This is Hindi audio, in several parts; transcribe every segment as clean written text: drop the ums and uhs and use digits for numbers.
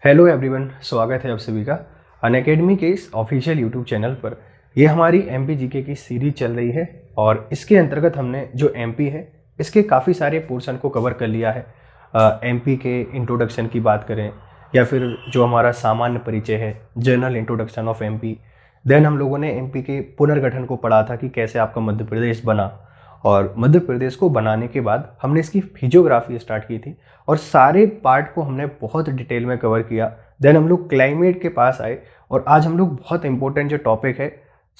हेलो एवरीवन, स्वागत है आप सभी का अनअकैडमी के इस ऑफिशियल यूट्यूब चैनल पर। ये हमारी एमपी जीके की सीरीज चल रही है और इसके अंतर्गत हमने जो एमपी है इसके काफ़ी सारे पोर्शन को कवर कर लिया है। एमपी के इंट्रोडक्शन की बात करें या फिर जो हमारा सामान्य परिचय है, general introduction of MP. Then हम लोगों ने एमपी के पुनर्गठन को पढ़ा था कि कैसे आपका मध्य प्रदेश बना, और मध्य प्रदेश को बनाने के बाद हमने इसकी फिजियोग्राफी स्टार्ट की थी और सारे पार्ट को हमने बहुत डिटेल में कवर किया। देन हम लोग क्लाइमेट के पास आए और आज हम लोग बहुत इंपॉर्टेंट जो टॉपिक है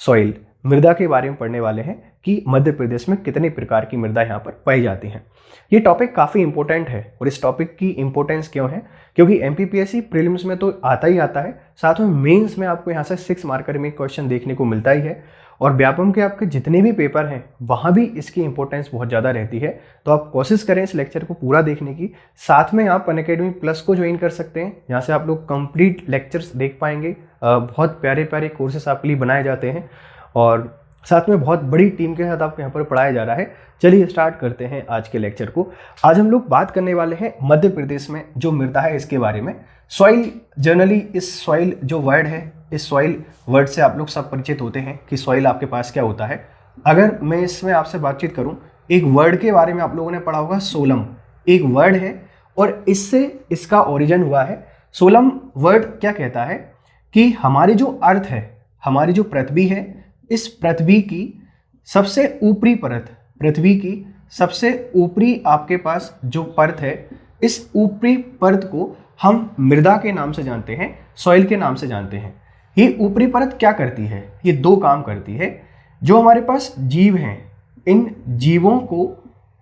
सॉइल, मृदा के बारे में पढ़ने वाले हैं कि मध्य प्रदेश में कितने प्रकार की मृदा यहाँ पर पाई जाती हैं। ये टॉपिक काफ़ी इंपॉर्टेंट है और इस टॉपिक की इंपॉर्टेंस क्यों है, क्योंकि एमपीपीएससी प्रीलिम्स में तो आता ही आता है, साथ में मेंस में आपको यहाँ से 6 मार्कर में क्वेश्चन देखने को मिलता ही है और व्यापम के आपके जितने भी पेपर हैं वहाँ भी इसकी इंपॉर्टेंस बहुत ज़्यादा रहती है। तो आप कोशिश करें इस लेक्चर को पूरा देखने की। साथ में आप अनअकैडमी प्लस को ज्वाइन कर सकते हैं, यहाँ से आप लोग कंप्लीट लेक्चर्स देख पाएंगे। बहुत प्यारे प्यारे कोर्सेस आपके लिए बनाए जाते हैं और साथ में बहुत बड़ी टीम के साथ आपको यहाँ पर पढ़ाया जा रहा है। चलिए स्टार्ट करते हैं आज के लेक्चर को। आज हम लोग बात करने वाले हैं मध्य प्रदेश में जो मृदा है इसके बारे में। सॉइल, जनरली इस सॉइल जो वर्ड है, इस सॉइल वर्ड से आप लोग सब परिचित होते हैं कि सॉइल आपके पास क्या होता है। अगर मैं इसमें आपसे बातचीत करूं, एक वर्ड के बारे में आप लोगों ने पढ़ा होगा, सोलम एक वर्ड है और इससे इसका ओरिजिन हुआ है। सोलम वर्ड क्या कहता है कि हमारी जो अर्थ है, हमारी जो पृथ्वी है, इस पृथ्वी की सबसे ऊपरी परत, पृथ्वी की सबसे ऊपरी आपके पास जो परत है, इस ऊपरी परत को हम मृदा के नाम से जानते हैं, सॉइल के नाम से जानते हैं। ये ऊपरी परत क्या करती है? ये 2 काम करती है। जो हमारे पास जीव हैं, इन जीवों को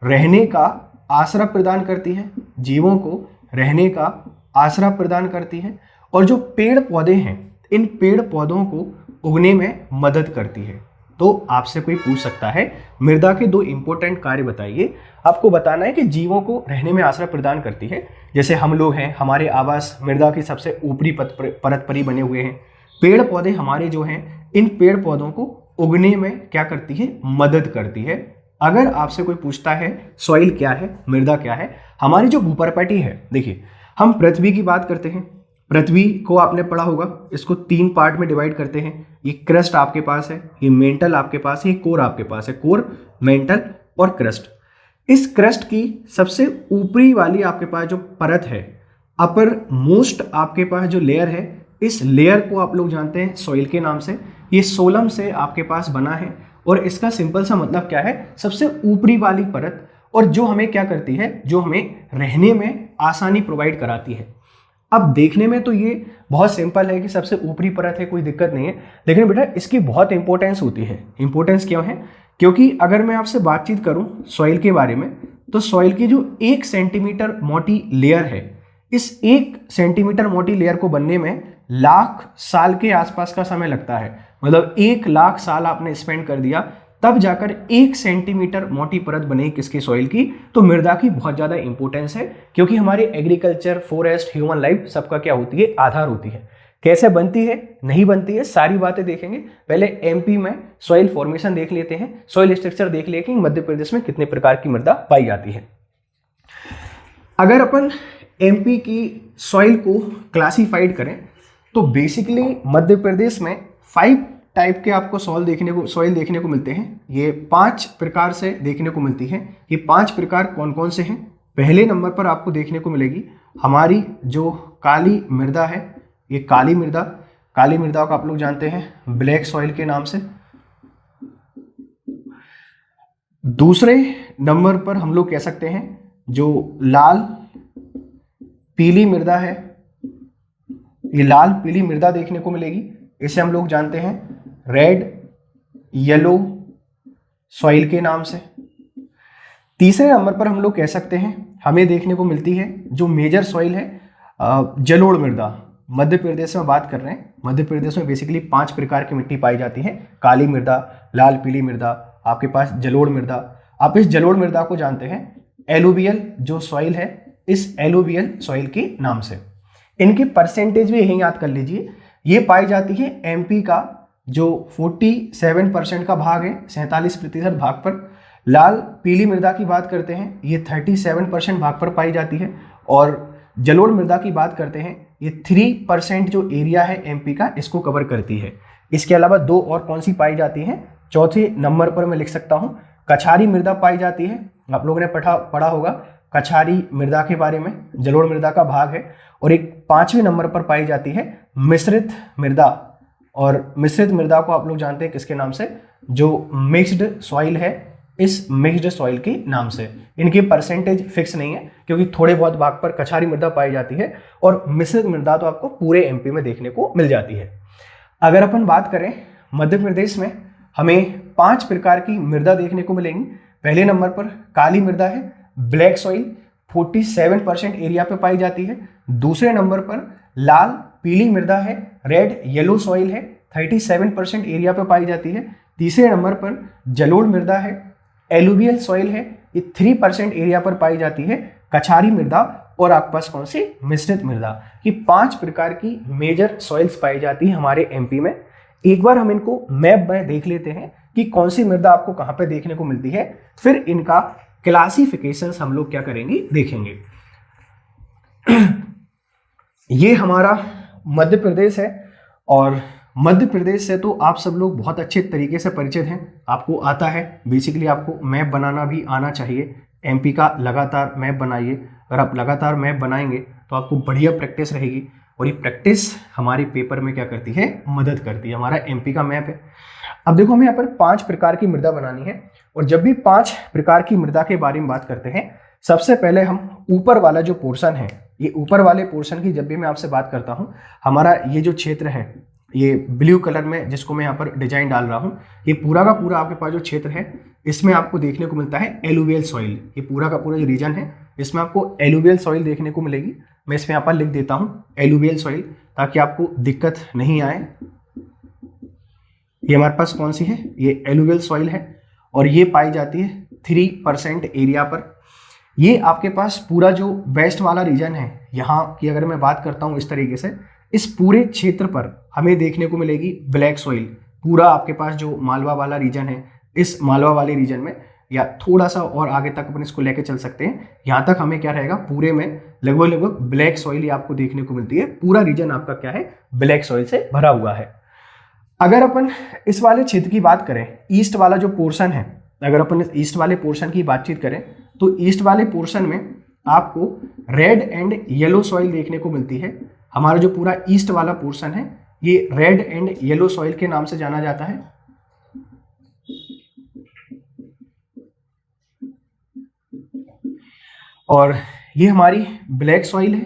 रहने का आसरा प्रदान करती है, जीवों को रहने का आसरा प्रदान करती है, और जो पेड़ पौधे हैं, इन पेड़ पौधों को उगने में मदद करती है। तो आपसे कोई पूछ सकता है मृदा के 2 इंपॉर्टेंट कार्य बताइए। आपको बताना है कि जीवों को रहने में आश्रय प्रदान करती है, जैसे हम लोग हैं, हमारे आवास मृदा की सबसे ऊपरी परत पर ही बने हुए हैं। पेड़ पौधे हमारे जो हैं, इन पेड़ पौधों को उगने में क्या करती है? मदद करती है। अगर आपसे कोई पूछता है सॉइल क्या है, मृदा क्या है, हमारी जो भूपर्पटी है, देखिए हम पृथ्वी की बात करते हैं। पृथ्वी को आपने पढ़ा होगा, इसको 3 पार्ट में डिवाइड करते हैं। ये क्रस्ट आपके पास है, ये मेंटल आपके पास है, ये कोर आपके पास है, कोर, मेंटल और क्रस्ट। इस क्रस्ट की सबसे ऊपरी वाली आपके पास जो परत है, अपर मोस्ट आपके पास जो लेयर है, इस लेयर को आप लोग जानते हैं सॉइल के नाम से। ये सोलम से आपके पास बना है और इसका सिंपल सा मतलब क्या है? सबसे ऊपरी वाली परत, और जो हमें क्या करती है? जो हमें रहने में आसानी प्रोवाइड कराती है। अब देखने में तो ये बहुत सिंपल है कि सबसे ऊपरी परत है, कोई दिक्कत नहीं है, लेकिन बेटा इसकी बहुत इंपॉर्टेंस होती है। इंपॉर्टेंस क्यों है? क्योंकि अगर मैं आपसे बातचीत करूं सॉइल के बारे में, तो सॉइल की जो 1 सेंटीमीटर मोटी लेयर है, इस 1 सेंटीमीटर मोटी लेयर को बनने में लाख साल के आसपास का समय लगता है। मतलब 1 लाख साल आपने स्पेंड कर दिया, तब जाकर 1 सेंटीमीटर मोटी परत बनेगी किसकी? सॉइल की। तो मृदा की बहुत ज़्यादा इंपॉर्टेंस है, क्योंकि हमारे एग्रीकल्चर, फॉरेस्ट, ह्यूमन लाइफ सबका क्या होती है? आधार होती है। कैसे बनती है, नहीं बनती है, सारी बातें देखेंगे। पहले एमपी में सॉइल फॉर्मेशन देख लेते हैं, सॉइल स्ट्रक्चर देख लेते हैं कि मध्य प्रदेश में कितने प्रकार की मृदा पाई जाती है। अगर अपन एमपी की सॉइल को क्लासिफाइड करें तो बेसिकली मध्य प्रदेश में 5 टाइप के आपको सॉइल देखने को मिलते हैं। ये 5 प्रकार से देखने को मिलती है। ये 5 प्रकार कौन कौन से हैं? पहले नंबर पर आपको देखने को मिलेगी हमारी जो काली मृदा है, ये काली मृदा। काली मृदा को आप लोग जानते हैं ब्लैक सॉइल के नाम से। दूसरे नंबर पर हम लोग कह सकते हैं जो लाल पीली मृदा है, ये लाल पीली मृदा देखने को मिलेगी। इसे हम लोग जानते हैं रेड येलो सॉइल के नाम से। तीसरे नंबर पर हम लोग कह सकते हैं हमें देखने को मिलती है जो मेजर सॉइल है, जलोढ़ मृदा। मध्य प्रदेश में बात कर रहे हैं, मध्य प्रदेश में बेसिकली 5 प्रकार की मिट्टी पाई जाती है। काली मृदा, लाल पीली मृदा, आपके पास जलोढ़ मृदा। आप इस जलोढ़ मृदा को जानते हैं एलुवियल जो सॉइल है, इस एलुवियल सॉइल के नाम से। इनकी परसेंटेज भी यही याद कर लीजिए। ये पाई जाती है एमपी का जो 47% का भाग है, 47% भाग पर। लाल पीली मृदा की बात करते हैं, ये 37% भाग पर पाई जाती है। और जलोढ़ मृदा की बात करते हैं, ये 3% जो एरिया है एमपी का इसको कवर करती है। इसके अलावा दो और कौन सी पाई जाती हैं, चौथे नंबर पर मैं लिख सकता हूँ कछारी मृदा पाई जाती है। आप लोगों ने पढ़ा होगा कछारी मृदा के बारे में, जलोढ़ मृदा का भाग है। और एक 5वें नंबर पर पाई जाती है मिश्रित मृदा, और मिश्रित मृदा को आप लोग जानते हैं किसके नाम से, जो मिक्स्ड सॉइल है, इस मिक्स्ड सॉइल के नाम से। इनकी परसेंटेज फिक्स नहीं है क्योंकि थोड़े बहुत भाग पर कछारी मृदा पाई जाती है और मिश्रित मृदा तो आपको पूरे एमपी में देखने को मिल जाती है। अगर अपन बात करें मध्य प्रदेश में हमें 5 प्रकार की मृदा देखने को मिलेंगी। पहले नंबर पर काली मृदा है, ब्लैक सॉइल 47% एरिया पे पाई जाती है। दूसरे नंबर पर लाल पीली मृदा है, रेड येलो सॉइल है, 37% एरिया पे पाई जाती है। तीसरे नंबर पर जलोढ़ मृदा है, एलुवियल सॉइल है, ये 3% एरिया पर पाई जाती है। कछारी मृदा और आपके पास कौन सी, मिश्रित मृदा। ये 5 प्रकार की मेजर सॉइल्स पाई जाती है हमारे एमपी में। एक बार हम इनको मैप में देख लेते हैं कि कौन सी मृदा आपको कहाँ पे देखने को मिलती है, फिर इनका क्लासिफिकेशंस हम लोग क्या करेंगे, देखेंगे। ये हमारा मध्य प्रदेश है और मध्य प्रदेश से तो आप सब लोग बहुत अच्छे तरीके से परिचित हैं, आपको आता है। बेसिकली आपको मैप बनाना भी आना चाहिए। एमपी का लगातार मैप बनाइए। अगर आप लगातार मैप बनाएंगे तो आपको बढ़िया प्रैक्टिस रहेगी और ये प्रैक्टिस हमारे पेपर में क्या करती है, मदद करती है। हमारा एमपी का मैप है। अब देखो हमें यहाँ पर 5 प्रकार की मृदा बनानी है और जब भी 5 प्रकार की मृदा के बारे में बात करते हैं, सबसे पहले हम ऊपर वाला जो पोर्शन है, ये ऊपर वाले पोर्शन की जब भी मैं आपसे बात करता हूँ, हमारा ये जो क्षेत्र है, ये ब्लू कलर में जिसको मैं यहाँ पर डिजाइन डाल रहा हूँ, ये पूरा का पूरा आपके पास जो क्षेत्र है इसमें आपको देखने को मिलता है एलुवियल सॉइल। ये पूरा का पूरा जो रीजन है इसमें आपको एलुवियल सॉइल देखने को मिलेगी। मैं इसमें यहाँ पर लिख देता हूँ एलुवियल सॉइल ताकि आपको दिक्कत नहीं आए। ये हमारे पास कौन सी है, ये एलुवियल सॉइल है और ये पाई जाती है 3% एरिया पर। ये आपके पास पूरा जो वेस्ट वाला रीजन है, यहाँ की अगर मैं बात करता हूँ इस तरीके से, इस पूरे क्षेत्र पर हमें देखने को मिलेगी ब्लैक सॉइल। पूरा आपके पास जो मालवा वाला रीजन है, इस मालवा वाले रीजन में या थोड़ा सा और आगे तक अपन इसको लेके चल सकते हैं, यहाँ तक हमें क्या रहेगा, पूरे में लगभग ब्लैक सॉइल आपको देखने को मिलती है। पूरा रीजन आपका क्या है, ब्लैक सॉइल से भरा हुआ है। अगर अपन इस वाले क्षेत्र की बात करें, ईस्ट वाला जो पोर्शन है, अगर अपन इस ईस्ट वाले पोर्शन की बातचीत करें तो ईस्ट वाले पोर्शन में आपको रेड एंड येलो सॉइल देखने को मिलती है। हमारा जो पूरा ईस्ट वाला पोर्शन है ये रेड एंड येलो सॉइल के नाम से जाना जाता है। और ये हमारी ब्लैक सॉइल है।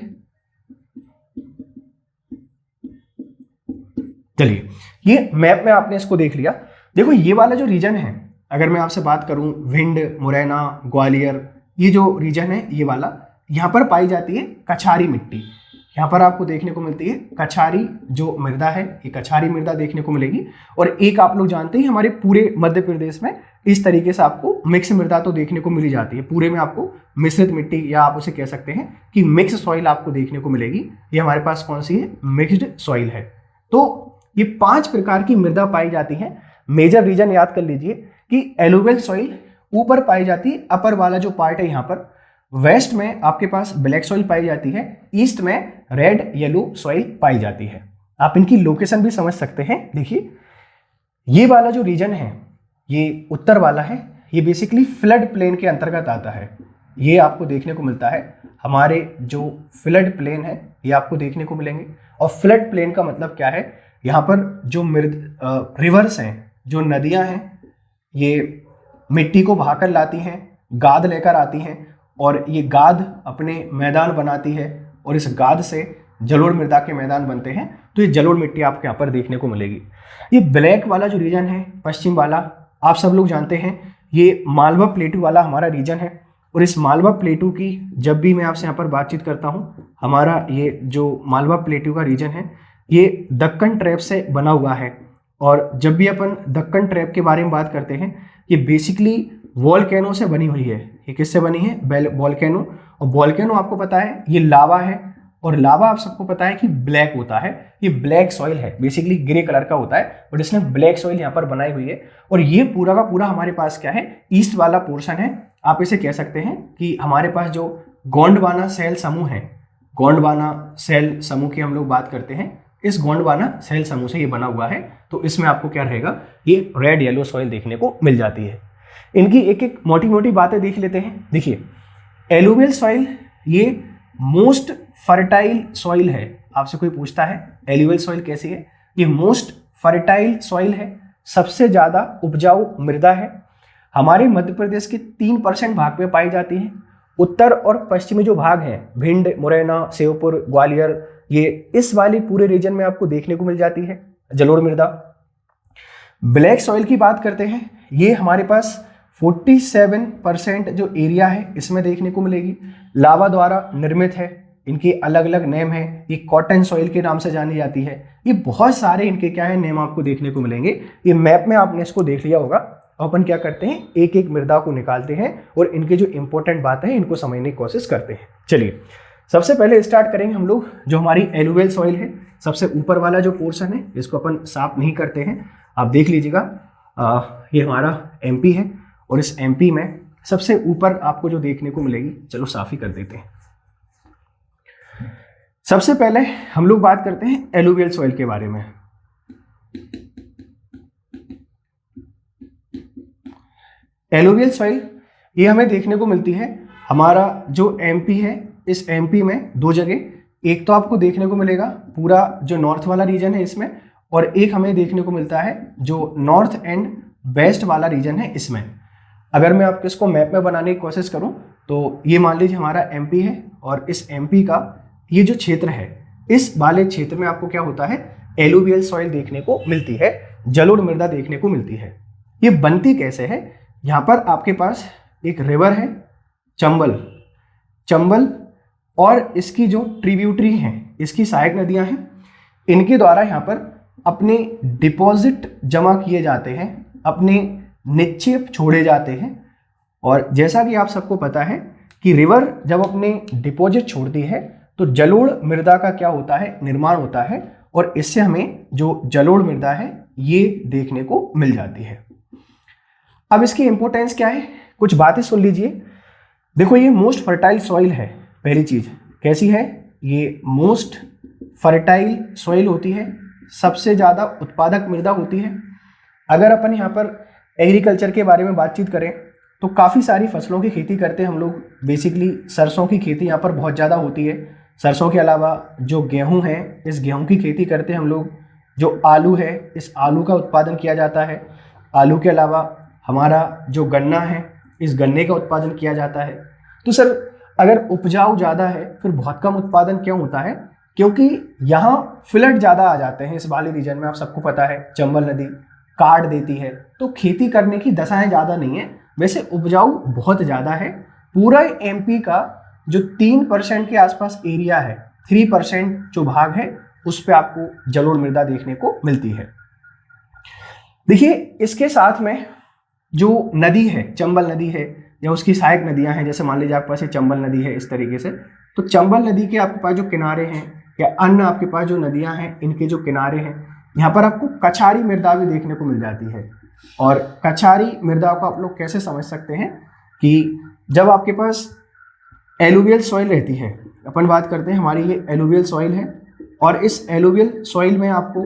चलिए, ये मैप में आपने इसको देख लिया। देखो ये वाला जो रीजन है, अगर मैं आपसे बात करूं भिंड, मुरैना, ग्वालियर, ये जो रीजन है ये वाला, यहाँ पर पाई जाती है कछारी मिट्टी। यहाँ पर आपको देखने को मिलती है कछारी जो मृदा है, ये कछारी मृदा देखने को मिलेगी। और एक आप लोग जानते हैं हमारे पूरे मध्य प्रदेश में इस तरीके से आपको मिक्स मृदा तो देखने को मिली जाती है। पूरे में आपको मिश्रित मिट्टी या आप उसे कह सकते हैं कि मिक्स सॉइल आपको देखने को मिलेगी। ये हमारे पास कौन सी है, मिक्स्ड सॉइल है। तो ये 5 प्रकार की मृदा पाई जाती है। मेजर रीजन याद कर लीजिए कि एलुवियल सॉइल ऊपर पाई जाती है, अपर वाला जो पार्ट है यहाँ पर। वेस्ट में आपके पास ब्लैक सॉइल पाई जाती है, ईस्ट में रेड येलो सॉइल पाई जाती है। आप इनकी लोकेशन भी समझ सकते हैं। देखिए ये वाला जो रीजन है, ये उत्तर वाला है, ये बेसिकली फ्लड प्लेन के अंतर्गत आता है। ये आपको देखने को मिलता है, हमारे जो फ्लड प्लेन है ये आपको देखने को मिलेंगे। और फ्लड प्लेन का मतलब क्या है, यहाँ पर जो रिवर्स हैं, जो नदियाँ हैं, ये मिट्टी को बहाकर लाती हैं, गाद लेकर आती हैं और ये गाद अपने मैदान बनाती है और इस गाद से जलोढ़ मृदा के मैदान बनते हैं। तो ये जलोढ़ मिट्टी आपको यहाँ पर देखने को मिलेगी। ये ब्लैक वाला जो रीजन है, पश्चिम वाला, आप सब लोग जानते हैं ये मालवा प्लेटू वाला हमारा रीजन है। और इस मालवा प्लेटू की जब भी मैं आपसे यहाँ पर बातचीत करता हूँ, हमारा ये जो मालवा प्लेटू का रीजन है ये दक्कन ट्रैप से बना हुआ है। और जब भी अपन दक्कन ट्रैप के बारे में बात करते हैं, ये बेसिकली वॉल्केनो से बनी हुई है। ये किससे बनी है, वॉल्केनो। और वॉल्केनो आपको पता है ये लावा है और लावा आप सबको पता है कि ब्लैक होता है। ये ब्लैक सॉइल है, बेसिकली ग्रे कलर का होता है, बट इसने ब्लैक सॉइल यहाँ पर बनाई हुई है। और ये पूरा का पूरा हमारे पास क्या है, ईस्ट वाला पोर्शन है। आप इसे कह सकते हैं कि हमारे पास जो गोंडवाना सेल समूह है, गोंडवाना सेल समूह की हम लोग बात करते हैं, इस गोंडवाना सेल समूह से ये बना हुआ है, तो इसमें आपको क्या रहेगा, ये रेड येलो सॉइल देखने को मिल जाती है। इनकी एक एक मोटी मोटी बातें देख लेते हैं। देखिए, एलुवियल सॉइल ये मोस्ट फर्टाइल सॉइल है। आपसे कोई पूछता है एलुवियल सॉइल कैसी है, ये मोस्ट फर्टाइल सॉइल है, सबसे ज़्यादा उपजाऊ मृदा है। हमारे मध्य प्रदेश के 3% भाग में पाई जाती है। उत्तर और पश्चिमी जो भाग हैं, भिंड, मुरैना, श्योपुर, ग्वालियर, ये इस वाले पूरे रीजन में आपको देखने को मिल जाती है जलोढ़ मृदा। ब्लैक सॉइल की बात करते हैं, ये हमारे पास 47% जो एरिया है इसमें देखने को मिलेगी। लावा द्वारा निर्मित है, इनके अलग अलग नेम हैं। ये कॉटन सॉइल के नाम से जानी जाती है। ये बहुत सारे इनके क्या है नेम आपको देखने को मिलेंगे। ये मैप में आपने इसको देख लिया होगा। अपन क्या करते हैं, एक एक मृदा को निकालते हैं और इनके जो इंपॉर्टेंट बातें हैं इनको समझने की कोशिश करते हैं। चलिए, सबसे पहले स्टार्ट करेंगे हम लोग जो हमारी एलुवियल सॉइल है। सबसे ऊपर वाला जो पोर्शन है इसको अपन साफ नहीं करते हैं, आप देख लीजिएगा। ये हमारा एमपी है और इस एमपी में सबसे ऊपर आपको जो देखने को मिलेगी, चलो साफ ही कर देते हैं। सबसे पहले हम लोग बात करते हैं एलुवियल सॉइल के बारे में। एलुवियल सॉइल ये हमें देखने को मिलती है, हमारा जो एमपी है इस एमपी में दो जगह, एक तो आपको देखने को मिलेगा पूरा जो नॉर्थ वाला रीजन है इसमें, और एक हमें देखने को मिलता है जो नॉर्थ एंड वेस्ट वाला रीजन है इसमें। अगर मैं आपको इसको मैप में बनाने की कोशिश करूं तो ये मान लीजिए हमारा एमपी है और इस एमपी का ये जो क्षेत्र है, इस वाले क्षेत्र में आपको क्या होता है, एलुवियल सॉइल देखने को मिलती है, जलोढ़ मृदा देखने को मिलती है। ये बनती कैसे है, यहाँ पर आपके पास एक रिवर है चंबल और इसकी जो ट्रिब्यूटरी हैं, इसकी सहायक नदियाँ हैं, इनके द्वारा यहाँ पर अपने डिपॉजिट जमा किए जाते हैं, अपने निक्षेप छोड़े जाते हैं। और जैसा कि आप सबको पता है कि रिवर जब अपने डिपॉजिट छोड़ती है तो जलोढ़ मृदा का क्या होता है, निर्माण होता है, और इससे हमें जो जलोढ़ मृदा है ये देखने को मिल जाती है। अब इसकी इंपॉर्टेंस क्या है, कुछ बातें सुन लीजिए। देखो, ये मोस्ट फर्टाइल सॉइल है। पहली चीज कैसी है, ये मोस्ट फर्टाइल सॉइल होती है, सबसे ज़्यादा उत्पादक मृदा होती है। अगर अपन यहाँ पर एग्रीकल्चर के बारे में बातचीत करें तो काफ़ी सारी फसलों की खेती करते हैं हम लोग। बेसिकली सरसों की खेती यहाँ पर बहुत ज़्यादा होती है। सरसों के अलावा जो गेहूँ है, इस गेहूँ की खेती करते हैं हम लोग। जो आलू है, इस आलू का उत्पादन किया जाता है। आलू के अलावा हमारा जो गन्ना है, इस गन्ने का उत्पादन किया जाता है। तो सर, अगर उपजाऊ ज़्यादा है फिर बहुत कम उत्पादन क्यों होता है, क्योंकि यहाँ फ्लड ज़्यादा आ जाते हैं। इस वाले रीजन में आप सबको पता है चंबल नदी काट देती है, तो खेती करने की दशाएं ज़्यादा नहीं है। वैसे उपजाऊ बहुत ज़्यादा है। पूरा एमपी का जो 3% के आसपास एरिया है, 3% जो भाग है, उस पर आपको जलोढ़ मृदा देखने को मिलती है। देखिए, इसके साथ में जो नदी है, चंबल नदी है या उसकी सहायक नदियां हैं, जैसे मान लीजिए आपके पास चंबल नदी है इस तरीके से, तो चंबल नदी के आपके पास जो किनारे हैं या अन्य आपके पास जो नदियां हैं, इनके जो किनारे हैं, यहाँ पर आपको कछारी मृदा भी देखने को मिल जाती है। और कछारी मृदा को आप लोग कैसे समझ सकते हैं कि जब आपके पास एलुवियल सॉइल रहती है, अपन बात करते हैं हमारी ये एलुवियल सॉइल है, और इस एलुवियल सॉइल में आपको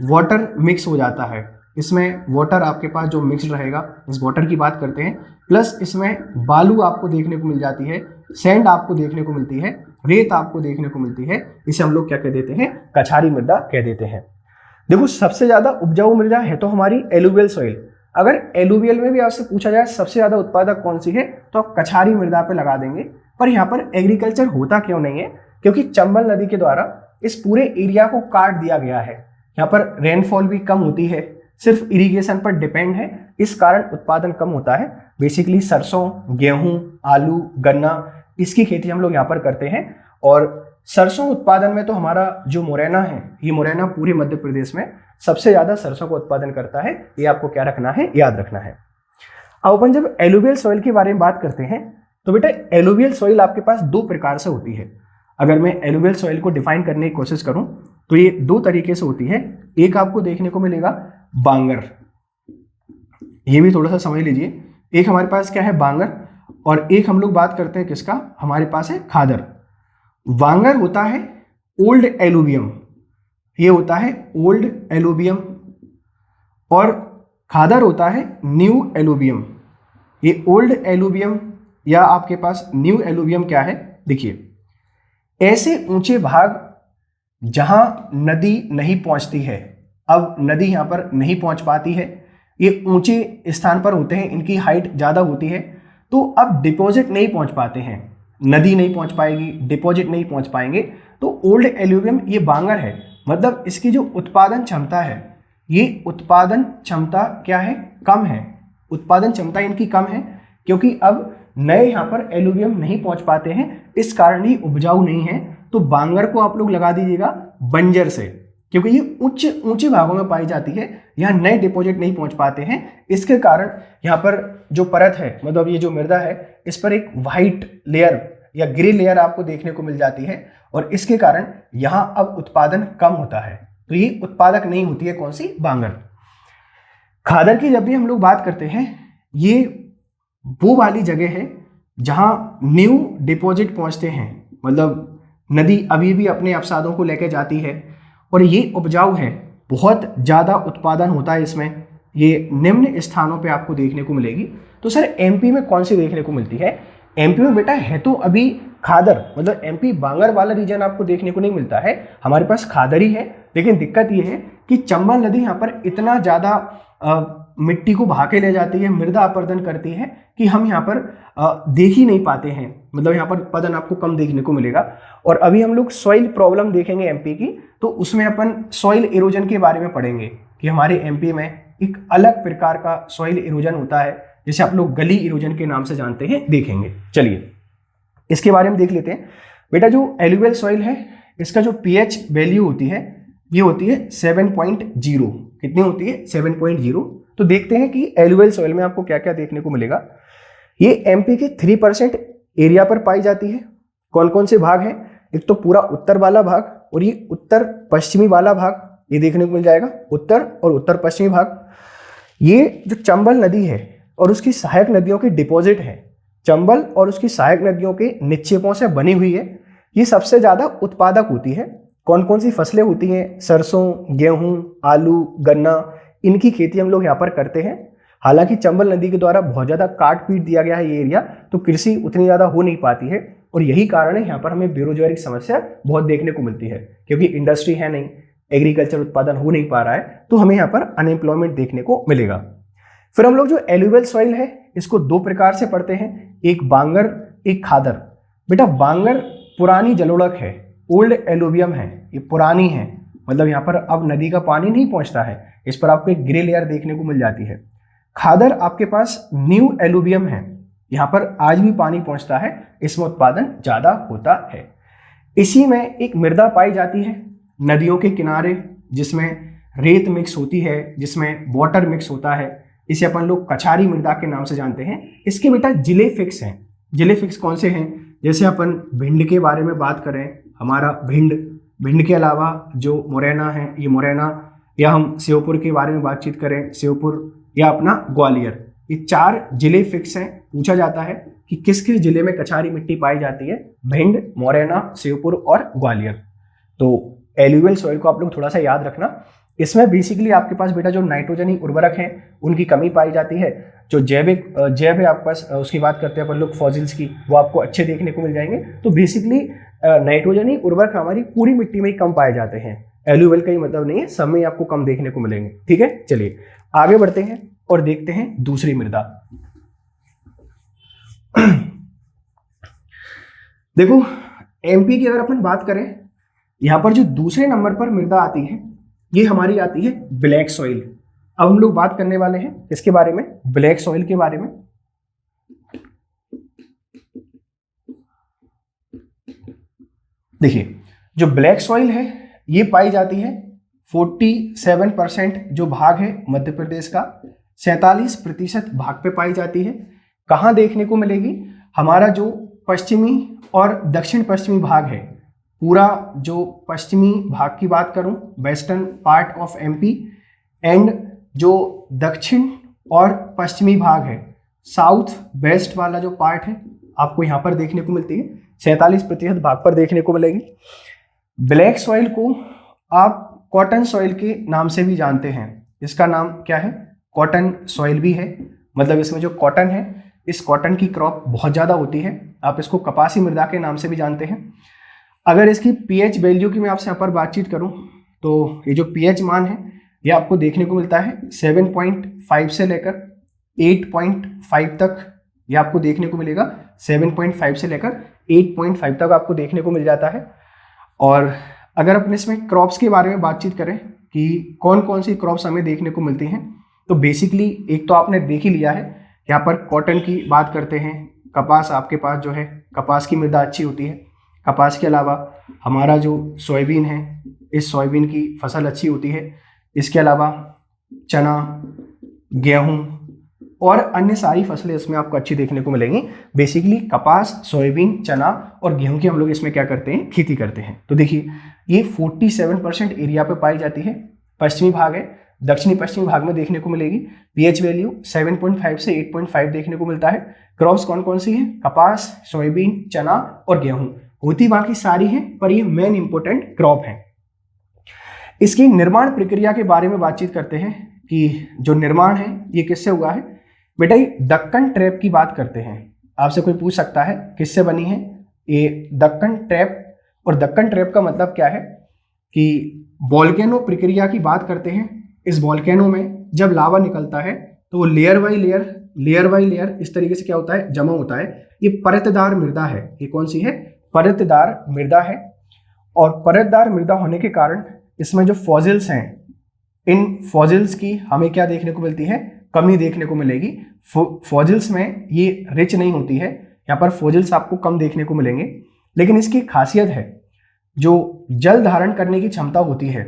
वाटर मिक्स हो जाता है। इसमें वाटर आपके पास जो मिक्स्ड रहेगा, इस वाटर की बात करते हैं, प्लस इसमें बालू आपको देखने को मिल जाती है, सैंड आपको देखने को मिलती है, रेत आपको देखने को मिलती है। इसे हम लोग क्या कह देते हैं, कछारी मृदा कह देते हैं। देखो, सबसे ज़्यादा उपजाऊ मृदा है तो हमारी एलुवियल सॉइल। अगर एलुवियल में भी आपसे पूछा जाए सबसे ज़्यादा उत्पादक कौन सी है, तो आप कछारी मृदा पे लगा देंगे। पर यहाँ पर एग्रीकल्चर होता क्यों नहीं है, क्योंकि चंबल नदी के द्वारा इस पूरे एरिया को काट दिया गया है। यहाँ पर रेनफॉल भी कम होती है, सिर्फ इरिगेशन पर डिपेंड है, इस कारण उत्पादन कम होता है। बेसिकली सरसों, गेहूं, आलू, गन्ना, इसकी खेती हम लोग यहाँ पर करते हैं। और सरसों उत्पादन में तो हमारा जो मुरैना है, ये मुरैना पूरे मध्य प्रदेश में सबसे ज़्यादा सरसों का उत्पादन करता है। ये आपको क्या रखना है, याद रखना है। अब अपन जब एलुवियल सॉइल के बारे में बात करते हैं तो बेटा, एलुवियल सॉइल आपके पास दो प्रकार से होती है। अगर मैं एलुवियल सॉइल को डिफाइन करने की कोशिश करूं तो ये दो तरीके से होती है। एक आपको देखने को मिलेगा बांगर, ये भी थोड़ा सा समझ लीजिए। एक हमारे पास क्या है, बांगर, और एक हम लोग बात करते हैं किसका, हमारे पास है खादर। वांगर होता है ओल्ड एलुवियम, ये होता है ओल्ड एलुवियम, और खादर होता है न्यू एलुवियम। ये ओल्ड एलुवियम या आपके पास न्यू एलुवियम क्या है, देखिए ऐसे ऊंचे भाग जहां नदी नहीं पहुंचती है, अब नदी यहां पर नहीं पहुंच पाती है, ये ऊंचे स्थान पर होते हैं, इनकी हाइट ज़्यादा होती है, तो अब डिपॉजिट नहीं पहुंच पाते हैं, नदी नहीं पहुंच पाएगी, डिपॉजिट नहीं पहुंच पाएंगे, तो ओल्ड एलुवियम ये बांगर है, मतलब इसकी जो उत्पादन क्षमता है, ये उत्पादन क्षमता क्या है, कम है, उत्पादन क्षमता इनकी कम है, क्योंकि अब नए यहाँ पर एलुवियम नहीं पहुंच पाते हैं, इस कारण ही उपजाऊ नहीं है। तो बांगर को आप लोग लगा दीजिएगा बंजर से, क्योंकि ये उच्च ऊंचे भागों में पाई जाती है, यहाँ नए डिपॉजिट नहीं पहुंच पाते हैं, इसके कारण यहाँ पर जो परत है, मतलब ये जो मृदा है, इस पर एक वाइट लेयर या ग्रे लेयर आपको देखने को मिल जाती है, और इसके कारण यहाँ अब उत्पादन कम होता है, तो ये उत्पादक नहीं होती है कौन सी, बांगर। खादर की जब भी हम लोग बात करते हैं, ये वो वाली जगह है जहां न्यू डिपॉजिट पहुंचते हैं, मतलब नदी अभी भी अपने अवसादों को लेकर जाती है, और ये उपजाऊ है, बहुत ज़्यादा उत्पादन होता है इसमें, ये निम्न स्थानों पे आपको देखने को मिलेगी। तो सर एमपी में कौन सी देखने को मिलती है, एमपी में बेटा है तो अभी खादर, मतलब एमपी बांगर वाला रीजन आपको देखने को नहीं मिलता है, हमारे पास खादर ही है, लेकिन दिक्कत ये है कि चंबल नदी यहाँ पर इतना ज़्यादा मिट्टी को बहा के ले जाती है, मृदा अपर्दन करती है, कि हम यहाँ पर देख ही नहीं पाते हैं, मतलब यहाँ पर उत्पादन आपको कम देखने को मिलेगा। और अभी हम लोग सॉइल प्रॉब्लम देखेंगे एमपी की, तो उसमें अपन सॉइल इरोजन के बारे में पढ़ेंगे कि हमारे एमपी में एक अलग प्रकार का सॉइल इरोजन होता है, जिसे आप लोग गली इरोजन के नाम से जानते हैं, देखेंगे। चलिए इसके बारे में देख लेते हैं। बेटा जो एलुवियल सॉइल है, इसका जो पीएच वैल्यू होती है, ये होती है 7.0, कितनी होती है, 7.0। तो देखते हैं कि एलुवियल सॉइल में आपको क्या क्या देखने को मिलेगा। ये एमपी के 3% एरिया पर पाई जाती है। कौन कौन से भाग हैं, एक तो पूरा उत्तर वाला भाग, और ये उत्तर पश्चिमी वाला भाग, ये देखने को मिल जाएगा, उत्तर और उत्तर पश्चिमी भाग। ये जो चंबल नदी है और उसकी सहायक नदियों के डिपॉजिट है, चंबल और उसकी सहायक नदियों के निक्षेपों से बनी हुई है, ये सबसे ज़्यादा उत्पादक होती है। कौन कौन सी फसलें होती हैं, सरसों, गेहूं, आलू, गन्ना, इनकी खेती हम लोग यहाँ पर करते हैं। हालांकि चंबल नदी के द्वारा बहुत ज़्यादा काट पीट दिया गया है ये एरिया, तो कृषि उतनी ज़्यादा हो नहीं पाती है, और यही कारण है यहाँ पर हमें बेरोजगारी की समस्या बहुत देखने को मिलती है, क्योंकि इंडस्ट्री है नहीं, एग्रीकल्चर उत्पादन हो नहीं पा रहा है, तो हमें यहाँ पर अनएम्प्लॉयमेंट देखने को मिलेगा। फिर हम लोग जो एलुवियल सॉइल है, इसको दो प्रकार से पढ़ते हैं, एक बांगर, एक खादर। बेटा बांगर पुरानी जलोढ़क है, ओल्ड एलुवियम है, ये पुरानी है, मतलब यहाँ पर अब नदी का पानी नहीं पहुँचता है, इस पर आपको एक ग्रे लेयर देखने को मिल जाती है। खादर आपके पास न्यू एलुवियम है, यहाँ पर आज भी पानी पहुँचता है, इसमें उत्पादन ज़्यादा होता है। इसी में एक मृदा पाई जाती है नदियों के किनारे, जिसमें रेत मिक्स होती है, जिसमें वाटर मिक्स होता है, इसे अपन लोग कछारी मृदा के नाम से जानते हैं। इसके बेटा जिले फिक्स हैं। जिले फिक्स कौन से हैं, जैसे अपन भिंड के बारे में बात करें, हमारा भिंड के अलावा जो मुरैना है, ये मुरैना, या हम श्योपुर के बारे में बातचीत करें, श्योपुर, या अपना ग्वालियर, ये 4 जिले फिक्स हैं। पूछा जाता है कि किस किस जिले में कछारी मिट्टी पाई जाती है, भिंड, मुरैना, श्योपुर और ग्वालियर। तो एलुवियल सॉइल को आप लोग थोड़ा सा याद रखना। इसमें बेसिकली आपके पास बेटा जो नाइट्रोजनी उर्वरक हैं, उनकी कमी पाई जाती है। जो जैव है आपके पास, उसकी बात करते हैं अपन लोग फॉसिल्स की, वो आपको अच्छे देखने को मिल जाएंगे। तो बेसिकली नाइट्रोजनी उर्वरक हमारी पूरी मिट्टी में ही कम पाए जाते हैं, एलुवियल का ही मतलब नहीं है, सब में आपको कम देखने को मिलेंगे। ठीक है, चलिए आगे बढ़ते हैं और देखते हैं दूसरी मृदा। देखो एमपी की अगर अपन बात करें, यहां पर जो दूसरे नंबर पर मृदा आती है, ये हमारी आती है ब्लैक सॉइल। अब हम लोग बात करने वाले हैं इसके बारे में, ब्लैक सॉइल के बारे में। देखिए जो ब्लैक सॉइल है, ये पाई जाती है 47% जो भाग है मध्य प्रदेश का, 47% भाग पे पाई जाती है। कहाँ देखने को मिलेगी, हमारा जो पश्चिमी और दक्षिण पश्चिमी भाग है, पूरा जो पश्चिमी भाग की बात करूं, western part of MP, and जो दक्षिण और पश्चिमी भाग है, साउथ वेस्ट वाला जो पार्ट है, आपको यहाँ पर देखने को मिलती है 47% भाग पर देखने को मिलेगी। ब्लैक सॉइल को आप कॉटन सॉइल के नाम से भी जानते हैं। इसका नाम क्या है? कॉटन सॉइल भी है। मतलब इसमें जो कॉटन है, इस कॉटन की क्रॉप बहुत ज़्यादा होती है। आप इसको कपासी मृदा के नाम से भी जानते हैं। अगर इसकी पीएच वैल्यू की मैं आपसे यहाँ पर बातचीत करूँ तो ये जो पीएच मान है ये आपको देखने को मिलता है 7.5 से लेकर 8.5 तक। ये आपको देखने को मिलेगा 7.5 से लेकर 8.5 तक आपको देखने को मिल जाता है। और अगर अपन इसमें क्रॉप्स के बारे में बातचीत करें कि कौन कौन सी क्रॉप्स हमें देखने को मिलती हैं, तो बेसिकली एक तो आपने देख ही लिया है, यहाँ पर कॉटन की बात करते हैं। कपास आपके पास जो है, कपास की मृदा अच्छी होती है। कपास के अलावा हमारा जो सोयाबीन है, इस सोयाबीन की फसल अच्छी होती है। इसके अलावा चना, गेहूं और अन्य सारी फसलें इसमें आपको अच्छी देखने को मिलेंगी। बेसिकली कपास, सोयाबीन, चना और गेहूं की हम लोग इसमें क्या करते हैं? खेती करते हैं। तो देखिए ये 47% एरिया पे पाई जाती है। पश्चिमी भाग है, दक्षिणी पश्चिमी भाग में देखने को मिलेगी। पीएच वैल्यू 7.5 से 8.5 देखने को मिलता है। क्रॉप्स कौन कौन सी हैं? कपास, सोयाबीन, चना और गेहूं। होती बाकी सारी हैं, पर ये मेन इंपॉर्टेंट क्रॉप है। इसकी निर्माण प्रक्रिया के बारे में बातचीत करते हैं कि जो निर्माण है ये किससे हुआ है। बेटा ये दक्कन ट्रैप की बात करते हैं। आपसे कोई पूछ सकता है किससे बनी है ये दक्कन ट्रैप। और दक्कन ट्रैप का मतलब क्या है कि वोल्केनो प्रक्रिया की बात करते हैं। इस वोल्केनो में जब लावा निकलता है तो वो लेयर बाई लेयर इस तरीके से क्या होता है? जमा होता है। ये परतदार मृदा है। ये कौन सी है? परतदार मृदा है। और परतदार मृदा होने के कारण इसमें जो फॉसिल्स हैं, इन फॉसिल्स की हमें क्या देखने को मिलती है? कमी देखने को मिलेगी। फॉसिल्स में ये रिच नहीं होती है। यहाँ पर फॉसिल्स आपको कम देखने को मिलेंगे। लेकिन इसकी खासियत है जो जल धारण करने की क्षमता होती है,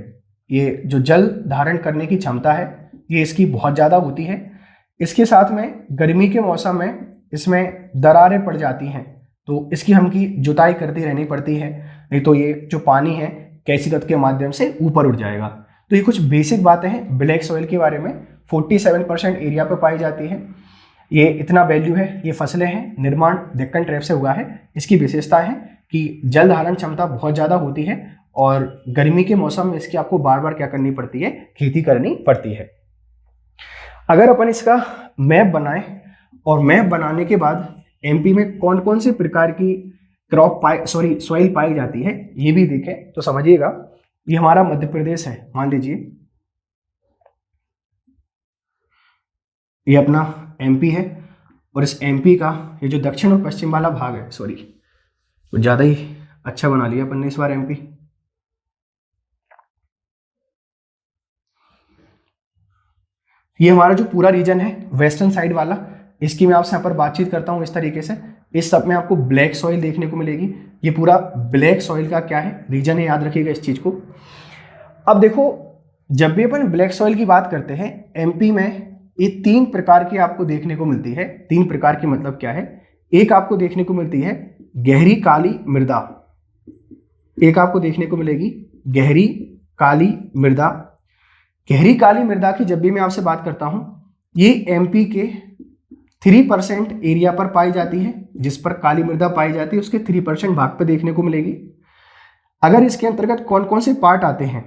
ये जो जल धारण करने की क्षमता है ये इसकी बहुत ज़्यादा होती है। इसके साथ में गर्मी के मौसम में इसमें दरारें पड़ जाती हैं, तो इसकी हमकी जुताई करती रहनी पड़ती है, नहीं तो ये जो पानी है कैंचिकत के माध्यम से ऊपर उठ जाएगा। तो ये कुछ बेसिक बातें हैं ब्लैक सॉइल के बारे में। 47% एरिया पर पाई जाती है। ये इतना वैल्यू है। ये फसलें हैं, निर्माण दक्कन ट्रैप से हुआ है। इसकी विशेषता है कि जल धारण क्षमता बहुत ज़्यादा होती है और गर्मी के मौसम में इसकी आपको बार बार क्या करनी पड़ती है? खेती करनी पड़ती है। अगर अपन इसका मैप बनाएं और मैप बनाने के बाद एमपी में कौन कौन से प्रकार की सॉइल पाई जाती है ये भी देखें तो समझिएगा। ये हमारा मध्य प्रदेश है, मान लीजिए ये अपना एमपी है। और इस एमपी का ये जो दक्षिण और पश्चिम वाला भाग है, तो ज़्यादा ही अच्छा बना लिया अपन ने इस बार एमपी। ये हमारा जो पूरा रीजन है वेस्टर्न साइड वाला, इसकी मैं आपसे यहाँ पर बातचीत करता हूँ इस तरीके से। इस सब में आपको ब्लैक सॉइल देखने को मिलेगी। ये पूरा ब्लैक सॉइल का क्या है? रीजन है, याद रखिएगा इस चीज़ को। अब देखो, जब भी अपन ब्लैक सॉइल की बात करते हैं एमपी में, ये 3 प्रकार की आपको देखने को मिलती है। 3 प्रकार की मतलब क्या है? एक आपको देखने को मिलती है गहरी काली मृदा। एक आपको देखने को मिलेगी गहरी काली मृदा। गहरी काली मृदा की जब भी मैं आपसे बात करता हूं, ये एमपी के 3% एरिया पर पाई जाती है। जिस पर काली मृदा पाई जाती है उसके 3% भाग पर देखने को मिलेगी। अगर इसके अंतर्गत कौन कौन से पार्ट आते हैं,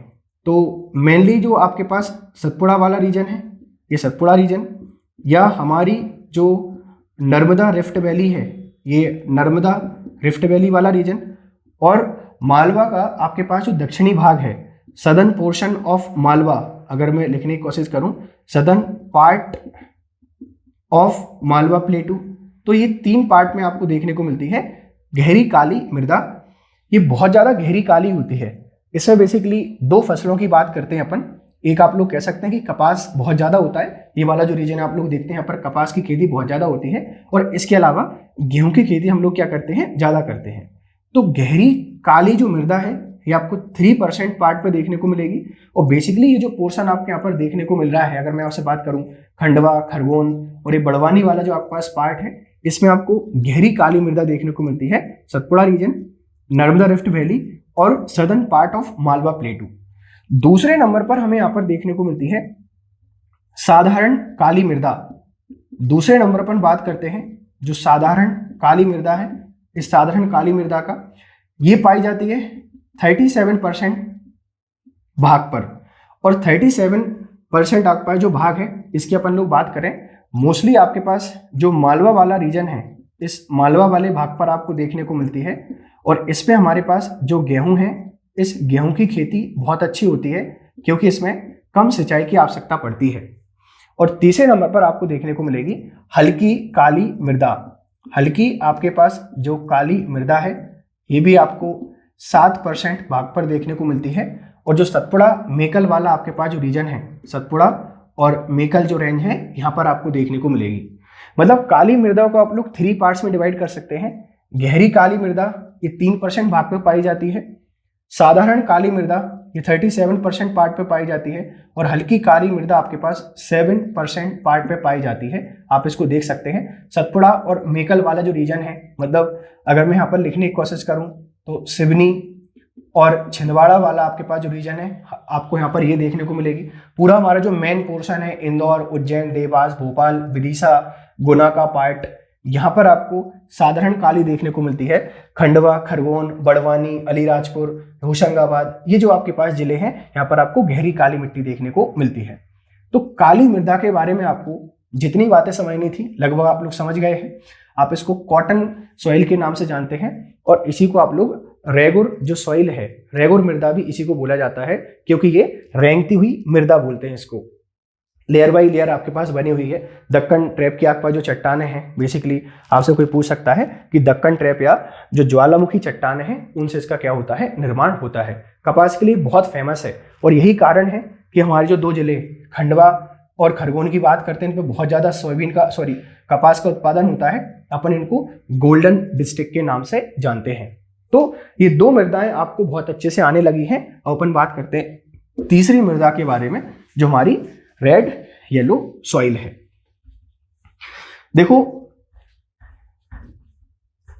तो मेनली जो आपके पास सतपुड़ा वाला रीजन है, ये सतपुड़ा रीजन, या हमारी जो नर्मदा रिफ्ट वैली है, ये नर्मदा रिफ्ट वैली वाला रीजन, और मालवा का आपके पास जो दक्षिणी भाग है, सदर्न पोर्शन ऑफ मालवा, अगर मैं लिखने की कोशिश करूं, सदर्न पार्ट ऑफ मालवा प्लेटू, तो ये 3 पार्ट में आपको देखने को मिलती है गहरी काली मृदा। ये बहुत ज़्यादा गहरी काली होती है। इसमें बेसिकली 2 फसलों की बात करते हैं अपन। एक आप लोग कह सकते हैं कि कपास बहुत ज़्यादा होता है। ये वाला जो रीजन आप लोग देखते हैं यहाँ पर कपास की खेती बहुत ज़्यादा होती है। और इसके अलावा गेहूं की खेती हम लोग क्या करते हैं? ज़्यादा करते हैं। तो गहरी काली जो मृदा है ये आपको 3% पार्ट पे देखने को मिलेगी। और बेसिकली ये जो पोर्शन आपके यहाँ पर देखने को मिल रहा है, अगर मैं आपसे बात करूँ, खंडवा, खरगोन और ये बड़वानी वाला जो आपके पास पार्ट है, इसमें आपको गहरी काली मृदा देखने को मिलती है। Satpura region, Narmada rift valley और southern part of Malwa plateau. दूसरे नंबर पर हमें यहाँ पर देखने को मिलती है साधारण काली मृदा। दूसरे नंबर पर बात करते हैं जो साधारण काली मृदा है, इस साधारण काली मृदा का, ये पाई जाती है 37% भाग पर। और 37% आपके पास जो भाग है इसकी अपन लोग बात करें, मोस्टली आपके पास जो मालवा वाला रीजन है, इस मालवा वाले भाग पर आपको देखने को मिलती है। और इस पे हमारे पास जो गेहूं है, इस गेहूं की खेती बहुत अच्छी होती है क्योंकि इसमें कम सिंचाई की आवश्यकता पड़ती है। और तीसरे नंबर पर आपको देखने को मिलेगी हल्की काली मृदा। हल्की आपके पास जो काली मृदा है ये भी आपको 7% भाग पर देखने को मिलती है। और जो सतपुड़ा मेकल वाला आपके पास जो रीजन है, सतपुड़ा और मेकल जो रेंज है, यहाँ पर आपको देखने को मिलेगी। मतलब काली मृदा को आप लोग 3 पार्ट्स में डिवाइड कर सकते हैं। गहरी काली मृदा ये 3% भाग पे पाई जाती है, साधारण काली मृदा ये 37% पार्ट पे पाई जाती है, और हल्की काली मृदा आपके पास 7% पार्ट पे पाई जाती है। आप इसको देख सकते हैं। सतपुड़ा और मेकल वाला जो रीजन है, मतलब अगर मैं यहाँ पर लिखने की कोशिश करूँ तो सिवनी और छिंदवाड़ा वाला आपके पास जो रीजन है, आपको यहाँ पर ये देखने को मिलेगी। पूरा हमारा जो मेन पोर्शन है, इंदौर, उज्जैन, देवास, भोपाल, विदिशा, गुना का पार्ट, यहाँ पर आपको साधारण काली देखने को मिलती है। खंडवा, खरगोन, बड़वानी, अलीराजपुर, होशंगाबाद, ये जो आपके पास जिले हैं, यहाँ पर आपको गहरी काली मिट्टी देखने को मिलती है। तो काली मृदा के बारे में आपको जितनी बातें समझनी थी लगभग आप लोग समझ गए हैं। आप इसको कॉटन सॉइल के नाम से जानते हैं, और इसी को आप लोग रेगुर जो सॉइल है, रेगुर मृदा भी इसी को बोला जाता है, क्योंकि ये रेंगती हुई मृदा बोलते हैं इसको। लेयर बाई लेयर आपके पास बनी हुई है। दक्कन ट्रैप की आपके पास जो चट्टानें हैं, बेसिकली आपसे कोई पूछ सकता है कि दक्कन ट्रैप या जो ज्वालामुखी चट्टानें हैं उनसे इसका क्या होता है, निर्माण होता है। कपास के लिए बहुत फेमस है, और यही कारण है कि हमारे जो 2 जिले खंडवा और खरगोन की बात करते हैं, इन पर बहुत ज़्यादा कपास का उत्पादन होता है। अपन इनको गोल्डन डिस्ट्रिक्ट के नाम से जानते हैं। तो ये 2 मृदाएं आपको बहुत अच्छे से आने लगी हैं। और अपन बात करते हैं तीसरी मृदा के बारे में, जो हमारी रेड येलो सॉइल है। देखो,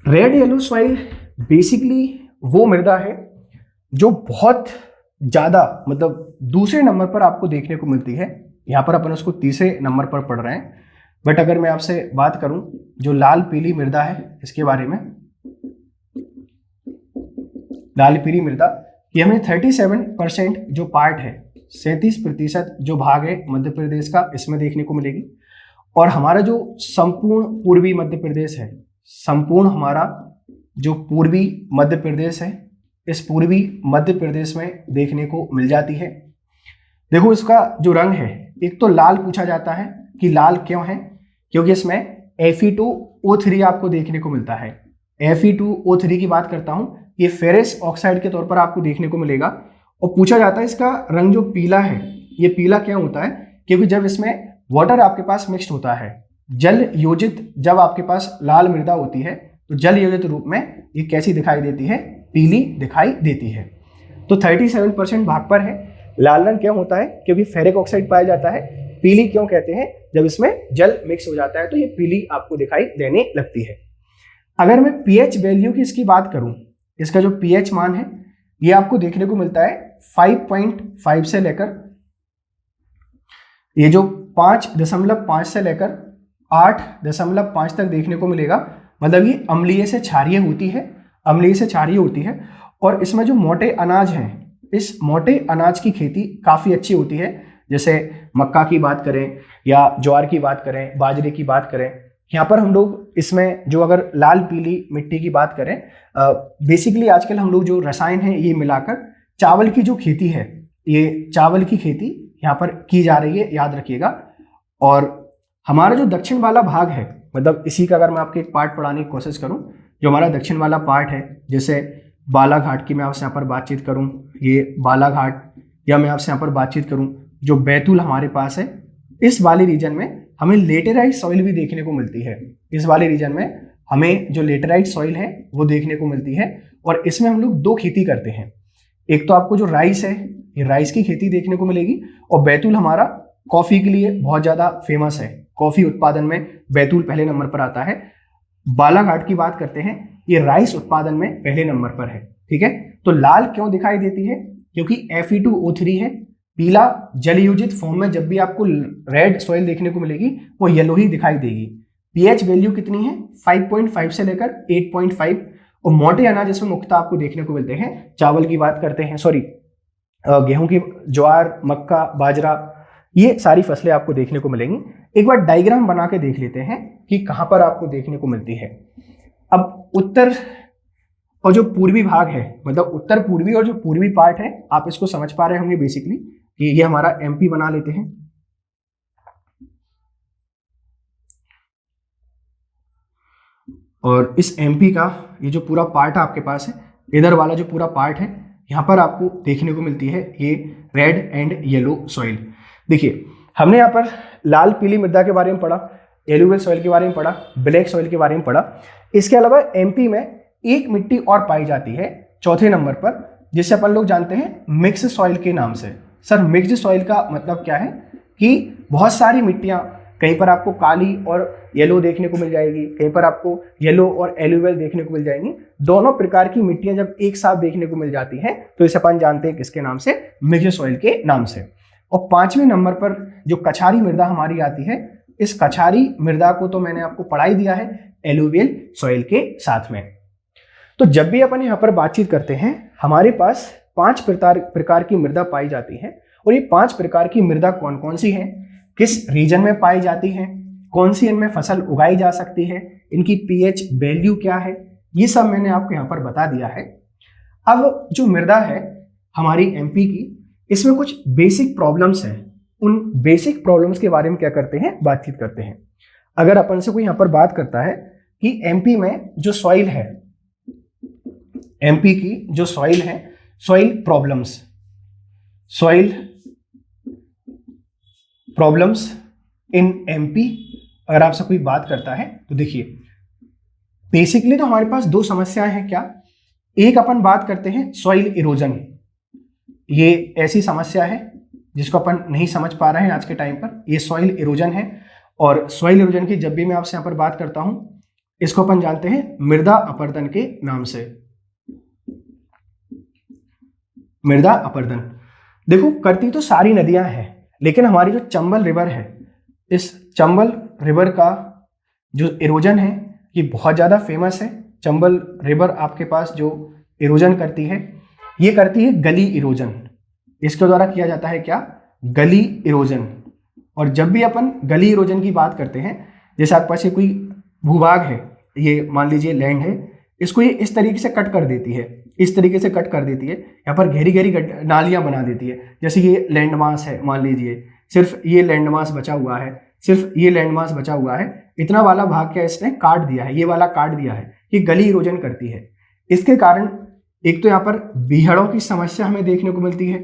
रेड येलो सॉइल बेसिकली वो मृदा है जो बहुत ज्यादा, मतलब दूसरे नंबर पर आपको देखने को मिलती है। यहां पर अपन उसको तीसरे नंबर पर पढ़ रहे हैं, बट अगर मैं आपसे बात करूं जो लाल पीली मृदा है इसके बारे में, लाल पीली मृदा ये हमें 37% जो पार्ट है, 37% जो भाग है मध्य प्रदेश का, इसमें देखने को मिलेगी। और हमारा जो संपूर्ण पूर्वी मध्य प्रदेश है, संपूर्ण हमारा जो पूर्वी मध्य प्रदेश है, इस पूर्वी मध्य प्रदेश में देखने को मिल जाती है। देखो, इसका जो रंग है, एक तो लाल पूछा जाता है कि लाल क्यों है, क्योंकि इसमें Fe2O3 आपको देखने को मिलता है। Fe2O3 की बात करता हूं, ये फेरस ऑक्साइड के तौर पर आपको देखने को मिलेगा। और पूछा जाता है इसका रंग जो पीला है, ये पीला क्यों होता है, क्योंकि जब इसमें वाटर आपके पास मिक्स्ड होता है, जल योजित जब आपके पास लाल मृदा होती है, तो जल योजित रूप में ये कैसी दिखाई देती है, पीली दिखाई देती है। तो 37% भाग पर है। लाल रंग क्यों होता है, क्योंकि फेरिक ऑक्साइड पाया जाता है। पीली क्यों कहते हैं, जब इसमें जल मिक्स हो जाता है तो ये पीली आपको दिखाई देने लगती है। अगर मैं पीएच वैल्यू की इसकी बात करूं, इसका जो पीएच मान है ये आपको देखने को मिलता है 5.5 से लेकर, ये जो 5.5 से लेकर 8.5 तक देखने को मिलेगा। मतलब ये अम्लीय से क्षारीय होती है, अम्लीय से क्षारीय होती है। और इसमें जो मोटे अनाज हैं, इस मोटे अनाज की खेती काफ़ी अच्छी होती है। जैसे मक्का की बात करें या ज्वार की बात करें, बाजरे की बात करें, यहाँ पर हम लोग इसमें जो अगर लाल पीली मिट्टी की बात करें, बेसिकली आजकल हम लोग जो रसायन है ये मिलाकर चावल की जो खेती है, ये चावल की खेती यहाँ पर की जा रही है, याद रखिएगा। और हमारा जो दक्षिण वाला भाग है, मतलब इसी का अगर मैं आपके एक पार्ट पढ़ाने की कोशिश करूँ, जो हमारा दक्षिण वाला पार्ट है, जैसे बालाघाट की मैं आपसे यहाँ पर बातचीत करूँ, ये बालाघाट, या मैं आपसे यहाँ पर बातचीत करूँ जो बैतूल हमारे पास है, इस वाले रीजन में हमें लेटेराइट सॉइल भी देखने को मिलती है। इस वाले रीजन में हमें जो लेटेराइट सॉइल है वो देखने को मिलती है। और इसमें हम लोग 2 खेती करते हैं। एक तो आपको जो राइस है, ये राइस की खेती देखने को मिलेगी। और बैतूल हमारा कॉफ़ी के लिए बहुत ज़्यादा फेमस है, कॉफ़ी उत्पादन में बैतूल पहले नंबर पर आता है। बालाघाट की बात करते हैं, ये राइस उत्पादन में पहले नंबर पर है। ठीक है, तो लाल क्यों दिखाई देती है, क्योंकि Fe2O3 है। पीला जलयोजित फॉर्म में जब भी आपको रेड सॉइल देखने को मिलेगी वो येलो ही दिखाई देगी। पीएच वैल्यू कितनी है 5.5 से लेकर 8.5। और मोटे अनाज इसमें मुख्यतः आपको देखने को मिलते हैं, चावल की बात करते हैं, सॉरी गेहूं की, ज्वार, मक्का, बाजरा, ये सारी फसलें आपको देखने को मिलेंगी। एक बार डायग्राम बना के देख लेते हैं कि कहां पर आपको देखने को मिलती है। अब उत्तर और जो पूर्वी भाग है, मतलब उत्तर पूर्वी और जो पूर्वी पार्ट है, आप इसको समझ पा रहे होंगे बेसिकली कि ये हमारा एमपी बना लेते हैं। और इस एमपी का ये जो पूरा पार्ट आपके पास है, इधर वाला जो पूरा पार्ट है, यहाँ पर आपको देखने को मिलती है ये रेड एंड येलो सॉइल। देखिए हमने यहाँ पर लाल पीली मृदा के बारे में पढ़ा, एलुवियल सॉइल के बारे में पढ़ा, ब्लैक सॉइल के बारे में पढ़ा। इसके अलावा एमपी में एक मिट्टी और पाई जाती है चौथे नंबर पर, जिसे अपन लोग जानते हैं मिक्स सॉइल के नाम से। सर मिक्स्ड सॉइल का मतलब क्या है कि बहुत सारी मिट्टियां, कहीं पर आपको काली और येलो देखने को मिल जाएगी, कहीं पर आपको येलो और एलुवियल देखने को मिल जाएंगी। दोनों प्रकार की मिट्टियां जब एक साथ देखने को मिल जाती हैं तो इसे अपन जानते हैं किसके नाम से, मिक्स्ड सॉइल के नाम से। और पांचवें नंबर पर जो कछारी मृदा हमारी आती है, इस कछारी मृदा को तो मैंने आपको पढ़ा ही दिया है एलुवियल सॉइल के साथ में। तो जब भी अपन यहाँ पर बातचीत करते हैं, हमारे पास 5 प्रकार की मृदा पाई जाती है। और ये 5 प्रकार की मृदा कौन कौन सी हैं, किस रीजन में पाई जाती हैं, कौन सी इनमें फसल उगाई जा सकती है, इनकी पीएच वैल्यू क्या है, ये सब मैंने आपको यहाँ पर बता दिया है। अब जो मृदा है हमारी एमपी की, इसमें कुछ बेसिक प्रॉब्लम्स हैं। उन बेसिक प्रॉब्लम्स के बारे में क्या करते हैं, बातचीत करते हैं। अगर अपन से कोई यहाँ पर बात करता है कि एमपी में जो सॉइल है, एमपी की जो सॉइल है, सॉइल प्रॉब्लम्स इन एमपी, अगर आपसे कोई बात करता है तो देखिए बेसिकली तो हमारे पास 2 समस्याएं हैं। क्या, एक अपन बात करते हैं सॉइल इरोजन। ये ऐसी समस्या है जिसको अपन नहीं समझ पा रहे हैं आज के टाइम पर, ये सॉइल इरोजन है। और सॉइल इरोजन की जब भी मैं आपसे यहाँ पर बात करता हूं, इसको अपन जानते हैं मृदा अपरदन के नाम से। मृदा अपरदन देखो करती तो सारी नदियां हैं, लेकिन हमारी जो चंबल रिवर है, इस चंबल रिवर का जो इरोजन है ये बहुत ज़्यादा फेमस है। चंबल रिवर आपके पास जो इरोजन करती है, ये करती है गली इरोजन। इसके द्वारा किया जाता है क्या, गली इरोजन। और जब भी अपन गली इरोजन की बात करते हैं, जैसे आपके पास ये कोई भूभाग है, ये मान लीजिए लैंड है, इसको ये इस तरीके से कट कर देती है, इस तरीके से कट कर देती है, यहाँ पर गहरी गहरी नालियाँ बना देती है। जैसे ये लैंड मास है, मान लीजिए सिर्फ ये लैंड मास बचा हुआ है, सिर्फ ये लैंड मास बचा हुआ है, इतना वाला भाग क्या इसने काट दिया है, ये वाला काट दिया है, ये गली इरोजन करती है। इसके कारण एक तो यहाँ पर बीहड़ों की समस्या हमें देखने को मिलती है,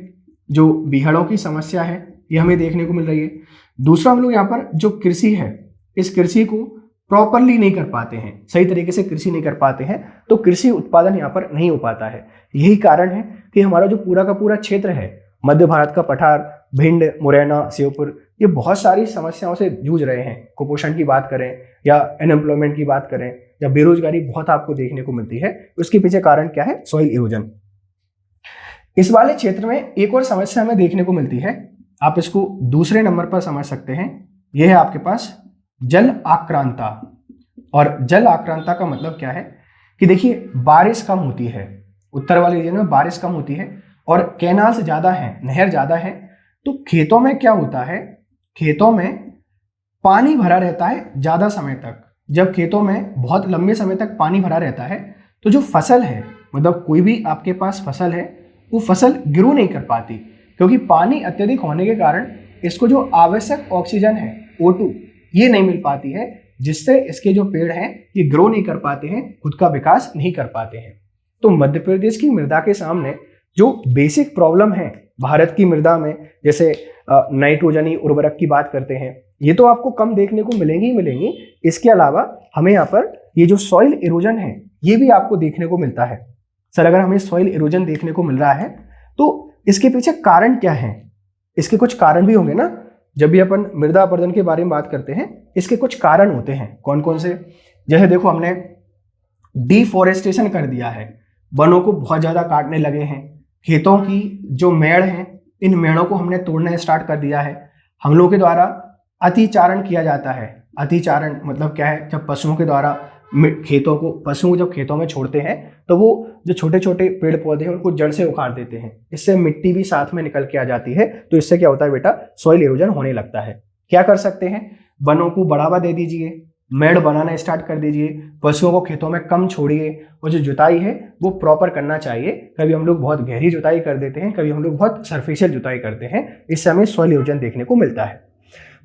जो बीहड़ों की समस्या है ये हमें देखने को मिल रही है। दूसरा, हम लोग यहाँ पर जो कृषि है, इस कृषि को प्रॉपरली नहीं कर पाते हैं, सही तरीके से कृषि नहीं कर पाते हैं, तो कृषि उत्पादन यहाँ पर नहीं हो पाता है। यही कारण है कि हमारा जो पूरा का पूरा क्षेत्र है, मध्य भारत का पठार, भिंड, मुरैना, श्योपुर, ये बहुत सारी समस्याओं से जूझ रहे हैं। कुपोषण की बात करें या अनएम्प्लॉयमेंट की बात करें या बेरोजगारी बहुत आपको देखने को मिलती है। उसके पीछे कारण क्या है, सॉइल इरोजन। इस वाले क्षेत्र में एक और समस्या हमें देखने को मिलती है, आप इसको दूसरे नंबर पर समझ सकते हैं। यह है आपके पास जल आक्रांता। और जल आक्रांता का मतलब क्या है कि देखिए बारिश कम होती है, उत्तर वाले रीजन में बारिश कम होती है और कैनाल्स ज़्यादा हैं, नहर ज़्यादा है, तो खेतों में क्या होता है, खेतों में पानी भरा रहता है ज़्यादा समय तक। जब खेतों में बहुत लंबे समय तक पानी भरा रहता है तो जो फसल है, मतलब कोई भी आपके पास फसल है, वो फसल ग्रो नहीं कर पाती, क्योंकि पानी अत्यधिक होने के कारण इसको जो आवश्यक ऑक्सीजन है O2 ये नहीं मिल पाती है, जिससे इसके जो पेड़ हैं ये ग्रो नहीं कर पाते हैं, खुद का विकास नहीं कर पाते हैं। तो मध्य प्रदेश की मृदा के सामने जो बेसिक प्रॉब्लम है भारत की मृदा में, जैसे नाइट्रोजनी उर्वरक की बात करते हैं, ये तो आपको कम देखने को मिलेंगी ही मिलेंगी। इसके अलावा हमें यहाँ पर ये जो सॉइल इरोजन है ये भी आपको देखने को मिलता है। सर अगर हमें सॉइल इरोजन देखने को मिल रहा है तो इसके पीछे कारण क्या है, इसके कुछ कारण भी होंगे ना। जब भी अपन मृदा अपरदन के बारे में बात करते हैं, इसके कुछ कारण होते हैं। कौन कौन से, जैसे देखो हमने डिफॉरेस्टेशन कर दिया है, वनों को बहुत ज़्यादा काटने लगे हैं, खेतों की जो मेड़ हैं इन मेड़ों को हमने तोड़ना स्टार्ट कर दिया है, हम लोगों के द्वारा अतिचारण किया जाता है, अतिचारण मतलब क्या है, जब पशुओं के द्वारा पशु को जब खेतों में छोड़ते हैं तो वो जो छोटे छोटे पेड़ पौधे हैं उनको जड़ से उखाड़ देते हैं, इससे मिट्टी भी साथ में निकल के आ जाती है। तो इससे क्या होता है बेटा, सॉइल इरोजन होने लगता है। क्या कर सकते हैं, वनों को बढ़ावा दे दीजिए, मेड़ बनाना स्टार्ट कर दीजिए, पशुओं को खेतों में कम छोड़िए, और जो जुताई है वो प्रॉपर करना चाहिए। कभी हम लोग बहुत गहरी जुताई कर देते हैं, कभी हम लोग बहुत सरफेशियल जुताई करते हैं, इससे हमें सॉइल इरोजन देखने को मिलता है।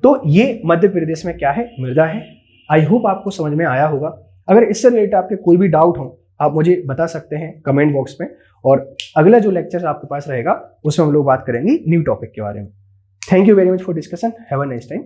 तो ये मध्य प्रदेश में क्या है, मृदा है। आई होप आपको समझ में आया होगा। अगर इससे रिलेटेड आपके कोई भी डाउट हो आप मुझे बता सकते हैं कमेंट बॉक्स में, और अगला जो लेक्चर आपके पास रहेगा उसमें हम लोग बात करेंगे न्यू टॉपिक के बारे में। Thank you very much for discussion. Have a nice time.